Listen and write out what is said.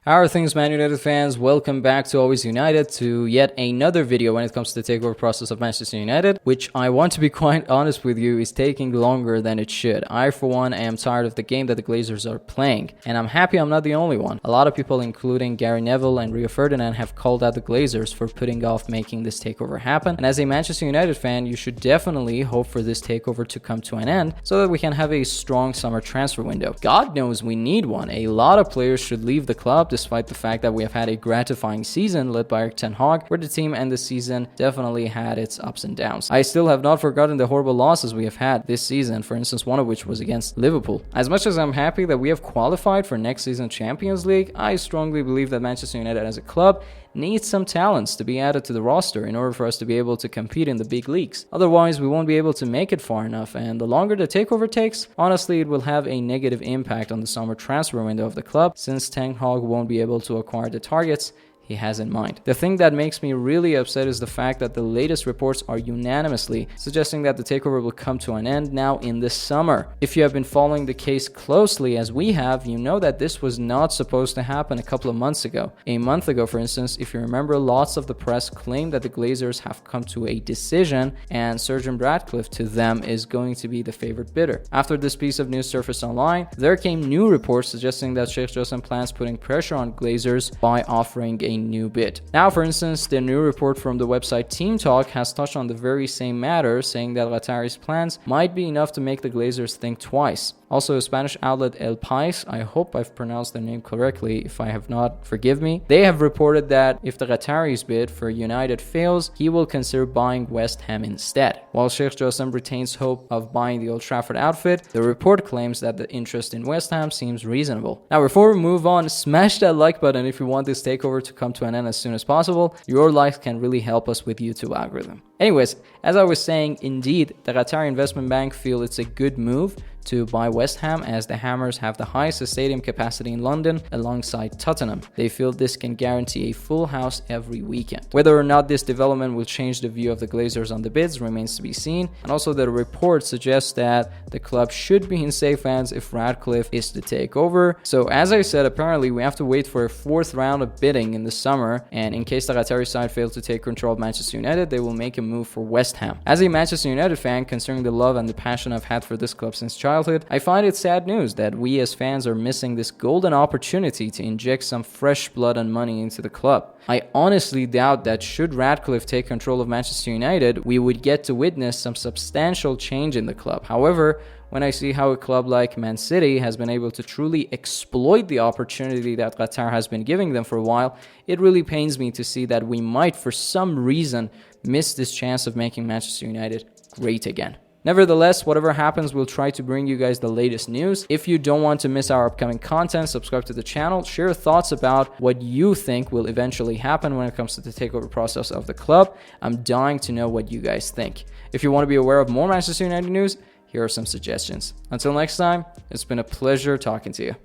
How are things, Man United fans? Welcome back to Always United, to yet another video when it comes to the takeover process of Manchester United, which I want to be quite honest with you is taking longer than it should. I, for one, am tired of the game that the Glazers are playing, and I'm happy I'm not the only one. A lot of people, including Gary Neville and Rio Ferdinand, have called out the Glazers for putting off making this takeover happen, and as a Manchester United fan, you should definitely hope for this takeover to come to an end so that we can have a strong summer transfer window. God knows we need one. A lot of players should leave the club, despite the fact that we have had a gratifying season led by Erik ten Hag, where the team and the season definitely had its ups and downs. I still have not forgotten the horrible losses we have had this season, for instance one of which was against Liverpool. As much as I'm happy that we have qualified for next season's Champions League, I strongly believe that Manchester United as a club needs some talents to be added to the roster in order for us to be able to compete in the big leagues. Otherwise, we won't be able to make it far enough, and the longer the takeover takes, honestly, it will have a negative impact on the summer transfer window of the club, since Ten Hag won't be able to acquire the targets he has in mind. The thing that makes me really upset is the fact that the latest reports are unanimously suggesting that the takeover will come to an end now in the summer. If you have been following the case closely as we have, you know that this was not supposed to happen a couple of months ago. A month ago, for instance, if you remember, lots of the press claimed that the Glazers have come to a decision and Sir Jim Ratcliffe to them is going to be the favorite bidder. After this piece of news surfaced online, there came new reports suggesting that Sheikh Jassim plans putting pressure on Glazers by offering a new bid. Now, for instance, the new report from the website Team Talk has touched on the very same matter, saying that Qatari's plans might be enough to make the Glazers think twice. Also, Spanish outlet El Pais, I hope I've pronounced their name correctly. If I have not, forgive me. They have reported that if the Qataris bid for United fails, he will consider buying West Ham instead. While Sheikh Jassim retains hope of buying the Old Trafford outfit, the report claims that the interest in West Ham seems reasonable. Now, before we move on, smash that like button if you want this takeover to come to an end as soon as possible. Your likes can really help us with YouTube algorithm. Anyways, as I was saying, indeed, the Qatari investment bank feel it's a good move to buy West Ham, as the Hammers have the highest stadium capacity in London alongside Tottenham. They feel this can guarantee a full house every weekend. Whether or not this development will change the view of the Glazers on the bids remains to be seen, and also the report suggests that the club should be in safe hands if Ratcliffe is to take over. So as I said, apparently we have to wait for a fourth round of bidding in the summer, and in case the Qatari side fails to take control of Manchester United, they will make a move for West Ham. As a Manchester United fan, considering the love and the passion I've had for this club since childhood, I find it sad news that we as fans are missing this golden opportunity to inject some fresh blood and money into the club. I honestly doubt that should Ratcliffe take control of Manchester United, we would get to witness some substantial change in the club. However, when I see how a club like Man City has been able to truly exploit the opportunity that Qatar has been giving them for a while, it really pains me to see that we might, for some reason, miss this chance of making Manchester United great again. Nevertheless, whatever happens, we'll try to bring you guys the latest news. If you don't want to miss our upcoming content, subscribe to the channel, share thoughts about what you think will eventually happen when it comes to the takeover process of the club. I'm dying to know what you guys think. If you want to be aware of more Manchester United news, here are some suggestions. Until next time, it's been a pleasure talking to you.